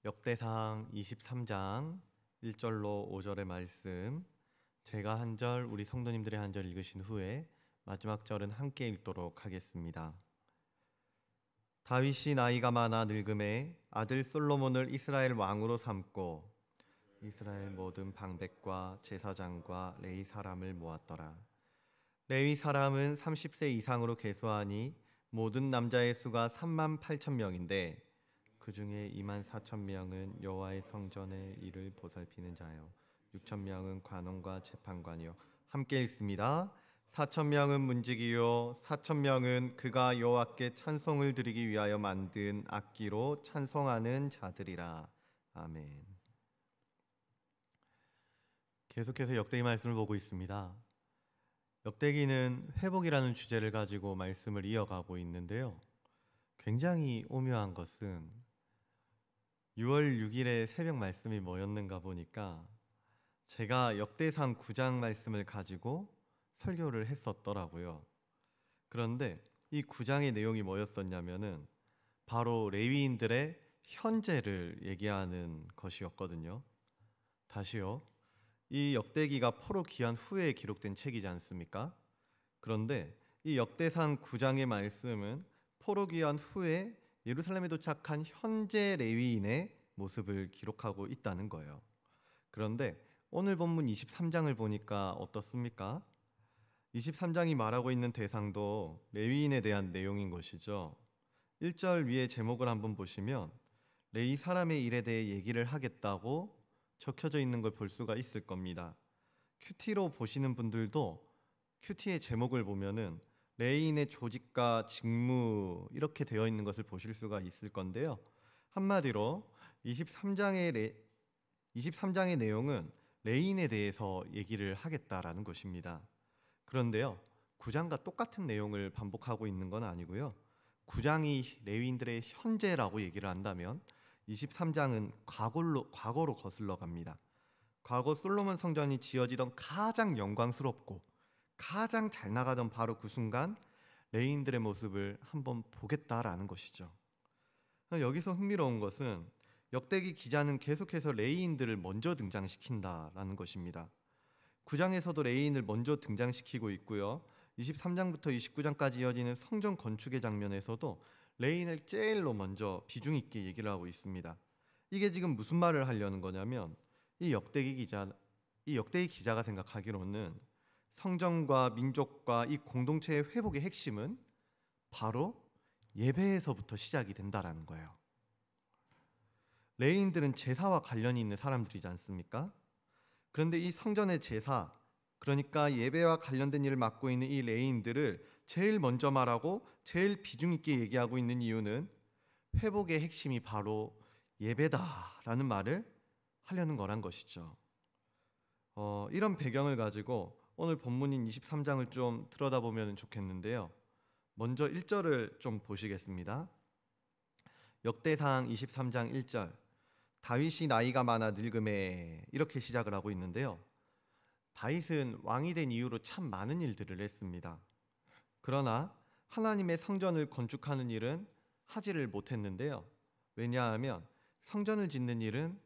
역대상 23장 1절로 5절의 말씀, 제가 한 절, 우리 성도님들의 한 절 읽으신 후에 마지막 절은 함께 읽도록 하겠습니다. 다윗이 나이가 많아 늙음에 아들 솔로몬을 이스라엘 왕으로 삼고 이스라엘 모든 방백과 제사장과 레위 사람을 모았더라. 레위 사람은 30세 이상으로 계수하니 모든 남자의 수가 3만 8천 명인데 그 중에 2만 4천 명은 여호와의 성전의 일을 보살피는 자요 6천 명은 관원과 재판관이요. 함께 읽습니다. 4천 명은 문지기요 4천 명은 그가 여호와께 찬송을 드리기 위하여 만든 악기로 찬송하는 자들이라. 아멘. 계속해서 역대기 말씀을 보고 있습니다. 역대기는 회복이라는 주제를 가지고 말씀을 이어가고 있는데요. 굉장히 오묘한 것은 6월 6일에 새벽 말씀이 뭐였는가 보니까 제가 역대상 9장 말씀을 가지고 설교를 했었더라고요. 그런데 이 9장의 내용이 뭐였었냐면은 바로 레위인들의 현재를 얘기하는 것이었거든요. 다시요. 이 역대기가 포로 귀환 후에 기록된 책이지 않습니까? 그런데 이 역대상 9장의 말씀은 포로 귀환 후에 예루살렘에 도착한 현재 레위인의 모습을 기록하고 있다는 거예요. 그런데 오늘 본문 23장을 보니까 어떻습니까? 23장이 말하고 있는 대상도 레위인에 대한 내용인 것이죠. 1절 위에 제목을 한번 보시면 레위 사람의 일에 대해 얘기를 하겠다고 적혀져 있는 걸 볼 수가 있을 겁니다. 큐티로 보시는 분들도 큐티의 제목을 보면은 레위인의 조직과 직무 이렇게 되어 있는 것을 보실 수가 있을 건데요. 한마디로 23장의 내용은 레위인에 대해서 얘기를 하겠다라는 것입니다. 그런데요, 9장과 똑같은 내용을 반복하고 있는 건 아니고요. 9장이 레위인들의 현재라고 얘기를 한다면 23장은 과거로 거슬러 갑니다. 과거 솔로몬 성전이 지어지던 가장 영광스럽고 가장 잘 나가던 바로 그 순간 레위인들의 모습을 한번 보겠다라는 것이죠. 여기서 흥미로운 것은 역대기 기자는 계속해서 레위인들을 먼저 등장시킨다라는 것입니다. 9장에서도 레위인을 먼저 등장시키고 있고요. 23장부터 29장까지 이어지는 성전 건축의 장면에서도 레위인을 제일로 먼저 비중 있게 얘기를 하고 있습니다. 이게 지금 무슨 말을 하려는 거냐면 이 역대기 기자가 생각하기로는 성전과 민족과 이 공동체의 회복의 핵심은 바로 예배에서부터 시작이 된다라는 거예요. 레위인들은 제사와 관련이 있는 사람들이지 않습니까? 그런데 이 성전의 제사, 그러니까 예배와 관련된 일을 맡고 있는 이 레위인들을 제일 먼저 말하고 제일 비중 있게 얘기하고 있는 이유는 회복의 핵심이 바로 예배다라는 말을 하려는 거란 것이죠. 이런 배경을 가지고 오늘 본문인 23장을 좀 들여다보면 좋겠는데요. 먼저 1절을 좀 보시겠습니다. 역대상 23장 1절, 다윗이 나이가 많아 늙음에, 이렇게 시작을 하고 있는데요. 다윗은 왕이 된 이후로 참 많은 일들을 했습니다. 그러나 하나님의 성전을 건축하는 일은 하지를 못했는데요. 왜냐하면 성전을 짓는 일은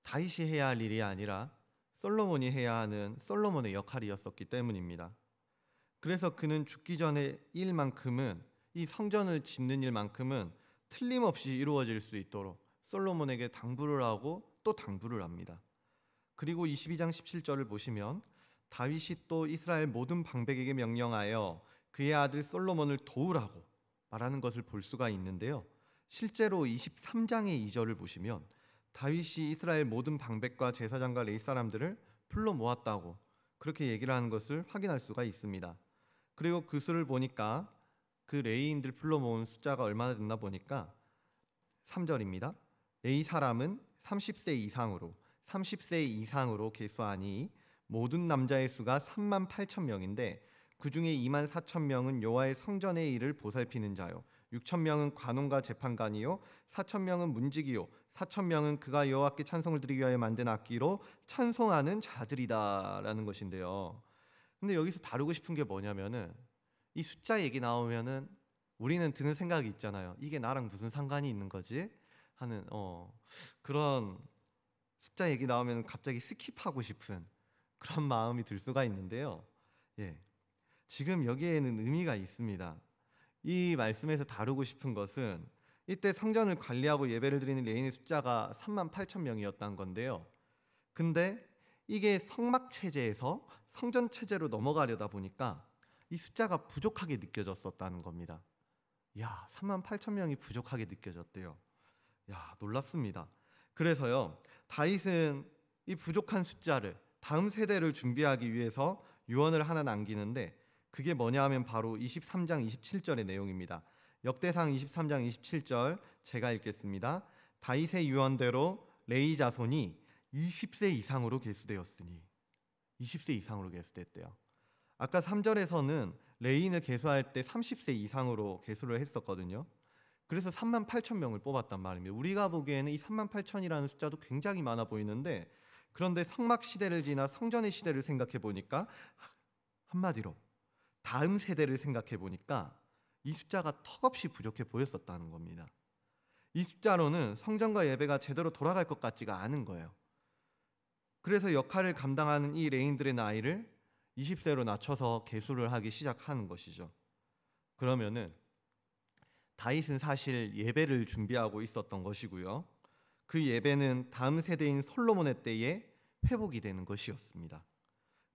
다윗이 해야 할 일이 아니라 솔로몬이 해야 하는 솔로몬의 역할이었었기 때문입니다. 그래서 그는 죽기 전에 일만큼은, 이 성전을 짓는 일만큼은 틀림없이 이루어질 수 있도록 솔로몬에게 당부를 하고 또 당부를 합니다. 그리고 22장 17절을 보시면 다윗이 또 이스라엘 모든 방백에게 명령하여 그의 아들 솔로몬을 도우라고 말하는 것을 볼 수가 있는데요. 실제로 23장의 2절을 보시면 다윗이 이스라엘 모든 방백과 제사장과 레위 사람들을 불러 모았다고 그렇게 얘기를 하는 것을 확인할 수가 있습니다. 그리고 그 수를 보니까 그 레위인들 불러 모은 숫자가 얼마나 됐나 보니까 3절입니다. 레위 사람은 30세 이상으로 계수하니 모든 남자의 수가 3만 8천 명인데 그 중에 2만 4천 명은 여호와의 성전의 일을 보살피는 자요 6천 명은 관원과 재판관이요 4천 명은 문지기요 4천 명은 그가 여호와께 찬송을 드리기 위하여 만든 악기로 찬송하는 자들이다라는 것인데요. 근데 여기서 다루고 싶은 게 뭐냐면은 이 숫자 얘기 나오면은 우리는 드는 생각이 있잖아요. 이게 나랑 무슨 상관이 있는 거지? 하는 그런 숫자 얘기 나오면 갑자기 스킵하고 싶은 그런 마음이 들 수가 있는데요. 예. 지금 여기에는 의미가 있습니다. 이 말씀에서 다루고 싶은 것은 이때 성전을 관리하고 예배를 드리는 레인의 숫자가 3만 8천 명이었던 건데요. 근데 이게 성막 체제에서 성전 체제로 넘어가려다 보니까 이 숫자가 부족하게 느껴졌었다는 겁니다. 야, 3만 8천 명이 부족하게 느껴졌대요. 야, 놀랍습니다. 그래서요, 다윗은 이 부족한 숫자를 다음 세대를 준비하기 위해서 유언을 하나 남기는데 그게 뭐냐 하면 바로 23장 27절의 내용입니다. 역대상 23장 27절 제가 읽겠습니다. 다윗의 유언대로 레위 자손이 20세 이상으로 계수되었으니 20세 이상으로 계수됐대요. 아까 3절에서는 레인을 계수할 때 30세 이상으로 계수를 했었거든요. 그래서 3만 8천 명을 뽑았단 말입니다. 우리가 보기에는 이 3만 8천이라는 숫자도 굉장히 많아 보이는데 그런데 성막 시대를 지나 성전의 시대를 생각해 보니까 한마디로 다음 세대를 생각해 보니까 이 숫자가 턱없이 부족해 보였었다는 겁니다. 이 숫자로는 성전과 예배가 제대로 돌아갈 것 같지가 않은 거예요. 그래서 역할을 감당하는 이 레인들의 나이를 20세로 낮춰서 계수를 하기 시작하는 것이죠. 그러면은 다윗은 사실 예배를 준비하고 있었던 것이고요. 그 예배는 다음 세대인 솔로몬의 때에 회복이 되는 것이었습니다.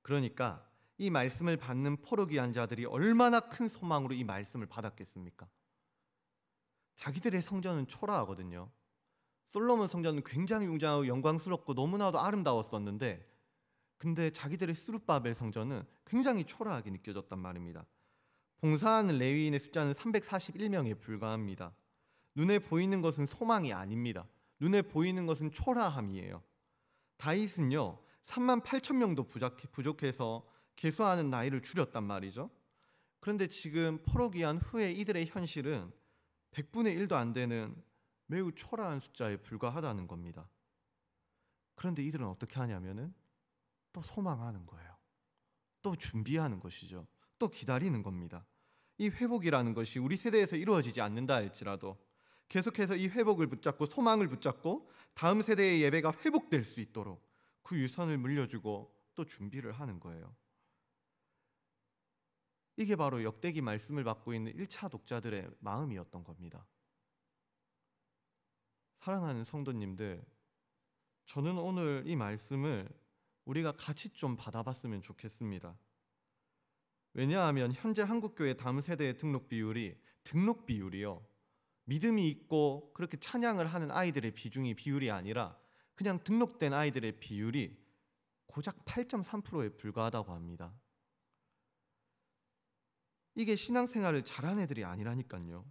그러니까 이 말씀을 받는 포로기한 자들이 얼마나 큰 소망으로 이 말씀을 받았겠습니까? 자기들의 성전은 초라하거든요. 솔로몬 성전은 굉장히 웅장하고 영광스럽고 너무나도 아름다웠었는데 근데 자기들의 스룹바벨 성전은 굉장히 초라하게 느껴졌단 말입니다. 봉사하는 레위인의 숫자는 341명에 불과합니다. 눈에 보이는 것은 소망이 아닙니다. 눈에 보이는 것은 초라함이에요. 다윗은요 3만 8천 명도 부족해서 계수하는 나이를 줄였단 말이죠. 그런데 지금 포로기한 후에 이들의 현실은 100분의 1도 안 되는 매우 초라한 숫자에 불과하다는 겁니다. 그런데 이들은 어떻게 하냐면은 또 소망하는 거예요. 또 준비하는 것이죠. 또 기다리는 겁니다. 이 회복이라는 것이 우리 세대에서 이루어지지 않는다 할지라도 계속해서 이 회복을 붙잡고 소망을 붙잡고 다음 세대의 예배가 회복될 수 있도록 그 유선을 물려주고 또 준비를 하는 거예요. 이게 바로 역대기 말씀을 받고 있는 1차 독자들의 마음이었던 겁니다. 사랑하는 성도님들, 저는 오늘 이 말씀을 우리가 같이 좀 받아봤으면 좋겠습니다. 왜냐하면 현재 한국교회 다음 세대의 등록 비율이요. 믿음이 있고 그렇게 찬양을 하는 아이들의 비율이 아니라 그냥 등록된 아이들의 비율이 고작 8.3%에 불과하다고 합니다. 이게 신앙생활을 잘하는 애들이 아니라니까요.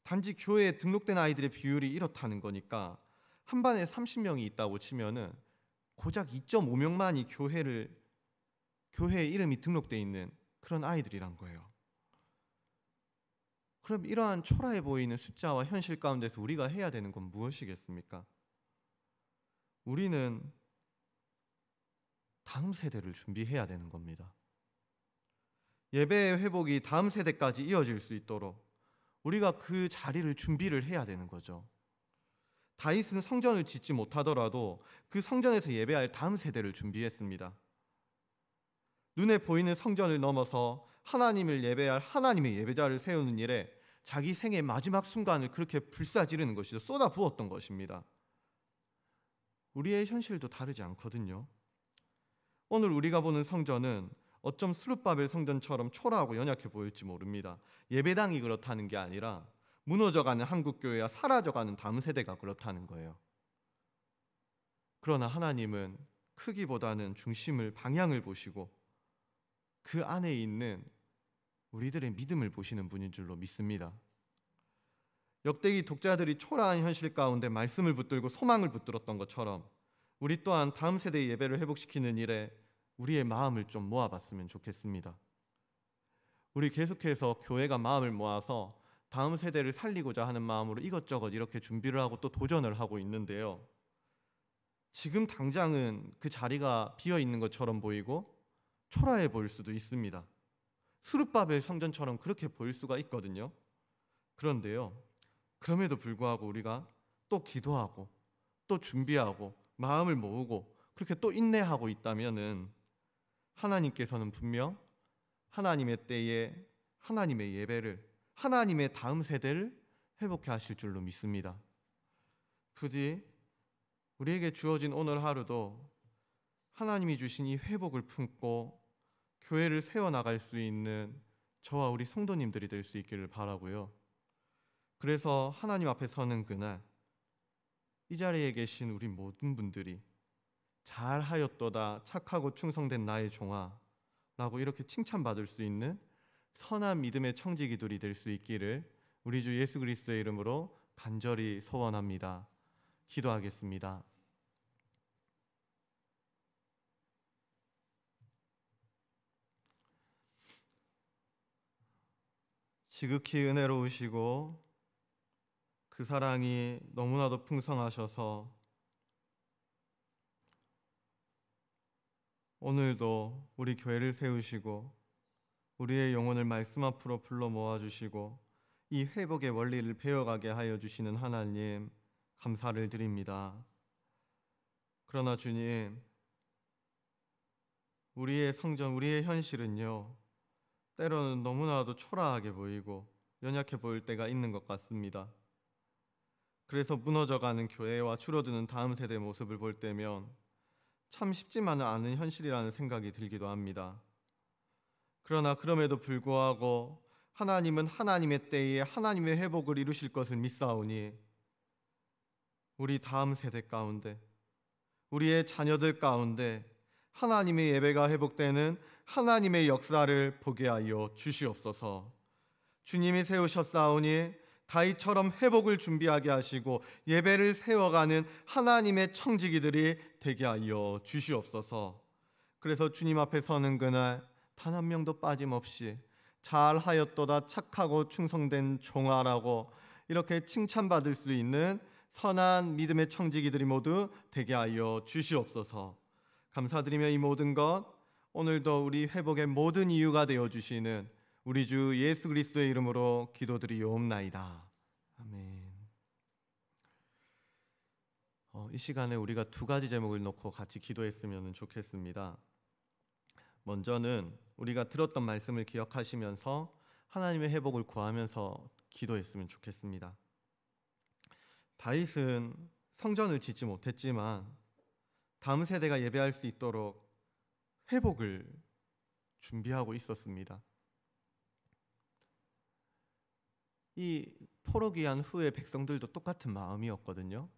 단지 교회에 등록된 아이들의 비율이 이렇다는 거니까 한 반에 30명이 있다고 치면은 고작 2.5명만이 교회에 이름이 등록돼 있는 그런 아이들이란 거예요. 그럼 이러한 초라해 보이는 숫자와 현실 가운데서 우리가 해야 되는 건 무엇이겠습니까? 우리는 다음 세대를 준비해야 되는 겁니다. 예배의 회복이 다음 세대까지 이어질 수 있도록 우리가 그 자리를 준비를 해야 되는 거죠. 다윗은 성전을 짓지 못하더라도 그 성전에서 예배할 다음 세대를 준비했습니다. 눈에 보이는 성전을 넘어서 하나님을 예배할 하나님의 예배자를 세우는 일에 자기 생의 마지막 순간을 그렇게 불사지르는 것이죠. 쏟아 부었던 것입니다. 우리의 현실도 다르지 않거든요. 오늘 우리가 보는 성전은 어쩜 스룹바벨 성전처럼 초라하고 연약해 보일지 모릅니다. 예배당이 그렇다는 게 아니라 무너져가는 한국교회와 사라져가는 다음 세대가 그렇다는 거예요. 그러나 하나님은 크기보다는 중심을 방향을 보시고 그 안에 있는 우리들의 믿음을 보시는 분인 줄로 믿습니다. 역대기 독자들이 초라한 현실 가운데 말씀을 붙들고 소망을 붙들었던 것처럼 우리 또한 다음 세대의 예배를 회복시키는 일에 우리의 마음을 좀 모아봤으면 좋겠습니다. 우리 계속해서 교회가 마음을 모아서 다음 세대를 살리고자 하는 마음으로 이것저것 이렇게 준비를 하고 또 도전을 하고 있는데요. 지금 당장은 그 자리가 비어 있는 것처럼 보이고 초라해 보일 수도 있습니다. 스룹바벨 성전처럼 그렇게 보일 수가 있거든요. 그런데요, 그럼에도 불구하고 우리가 또 기도하고 또 준비하고 마음을 모으고 그렇게 또 인내하고 있다면은 하나님께서는 분명 하나님의 때에 하나님의 예배를, 하나님의 다음 세대를 회복해 하실 줄로 믿습니다. 부디 우리에게 주어진 오늘 하루도 하나님이 주신 이 회복을 품고 교회를 세워나갈 수 있는 저와 우리 성도님들이 될 수 있기를 바라고요. 그래서 하나님 앞에 서는 그날 이 자리에 계신 우리 모든 분들이 잘하였도다 착하고 충성된 나의 종아 라고 이렇게 칭찬받을 수 있는 선한 믿음의 청지기들이 될 수 있기를 우리 주 예수 그리스도의 이름으로 간절히 소원합니다. 기도하겠습니다. 지극히 은혜로우시고 그 사랑이 너무나도 풍성하셔서 오늘도 우리 교회를 세우시고 우리의 영혼을 말씀 앞으로 불러 모아주시고 이 회복의 원리를 배워가게 하여 주시는 하나님 감사를 드립니다. 그러나 주님, 우리의 성전, 우리의 현실은요 때로는 너무나도 초라하게 보이고 연약해 보일 때가 있는 것 같습니다. 그래서 무너져가는 교회와 줄어드는 다음 세대의 모습을 볼 때면 참 쉽지만은 않은 현실이라는 생각이 들기도 합니다. 그러나 그럼에도 불구하고 하나님은 하나님의 때에 하나님의 회복을 이루실 것을 믿사오니 우리 다음 세대 가운데, 우리의 자녀들 가운데 하나님의 예배가 회복되는 하나님의 역사를 보게 하여 주시옵소서. 주님이 세우셨사오니 다윗처럼 회복을 준비하게 하시고 예배를 세워가는 하나님의 청지기들이 되게 하여 주시옵소서. 그래서 주님 앞에 서는 그날 단 한 명도 빠짐없이 잘하였도다 착하고 충성된 종아라고 이렇게 칭찬받을 수 있는 선한 믿음의 청지기들이 모두 되게 하여 주시옵소서. 감사드리며 이 모든 것 오늘도 우리 회복의 모든 이유가 되어 주시는 우리 주 예수 그리스도의 이름으로 기도드리옵나이다. 아멘. 이 시간에 우리가 두 가지 제목을 놓고 같이 기도했으면 좋겠습니다. 먼저는 우리가 들었던 말씀을 기억하시면서 하나님의 회복을 구하면서 기도했으면 좋겠습니다. 다윗은 성전을 짓지 못했지만 다음 세대가 예배할 수 있도록 회복을 준비하고 있었습니다. 이 포로기한 후에 백성들도 똑같은 마음이었거든요.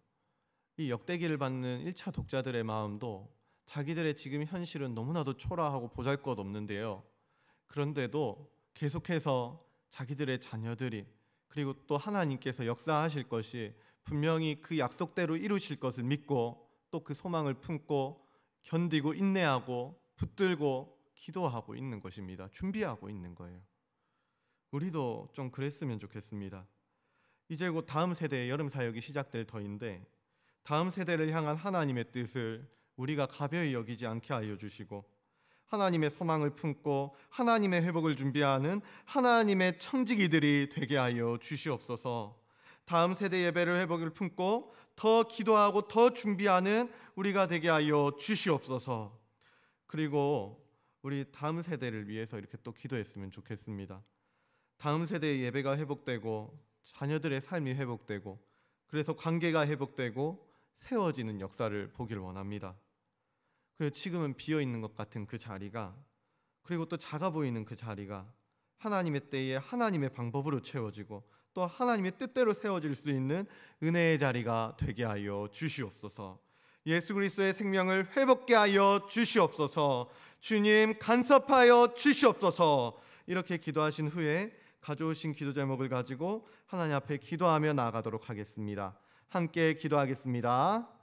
이 역대기를 받는 1차 독자들의 마음도 자기들의 지금 현실은 너무나도 초라하고 보잘것없는데요. 그런데도 계속해서 자기들의 자녀들이 그리고 또 하나님께서 역사하실 것이 분명히 그 약속대로 이루실 것을 믿고 또 그 소망을 품고 견디고 인내하고 붙들고 기도하고 있는 것입니다. 준비하고 있는 거예요. 우리도 좀 그랬으면 좋겠습니다. 이제 곧 다음 세대의 여름 사역이 시작될 터인데 다음 세대를 향한 하나님의 뜻을 우리가 가벼이 여기지 않게 하여 주시고 하나님의 소망을 품고 하나님의 회복을 준비하는 하나님의 청지기들이 되게 하여 주시옵소서. 다음 세대 예배를 회복을 품고 더 기도하고 더 준비하는 우리가 되게 하여 주시옵소서. 그리고 우리 다음 세대를 위해서 이렇게 또 기도했으면 좋겠습니다. 다음 세대의 예배가 회복되고 자녀들의 삶이 회복되고 그래서 관계가 회복되고 세워지는 역사를 보기를 원합니다. 그리고 지금은 비어있는 것 같은 그 자리가 그리고 또 작아 보이는 그 자리가 하나님의 때에 하나님의 방법으로 채워지고 또 하나님의 뜻대로 세워질 수 있는 은혜의 자리가 되게 하여 주시옵소서. 예수 그리스도의 생명을 회복케 하여 주시옵소서. 주님 간섭하여 주시옵소서. 이렇게 기도하신 후에 가져오신 기도 제목을 가지고 하나님 앞에 기도하며 나아가도록 하겠습니다. 함께 기도하겠습니다.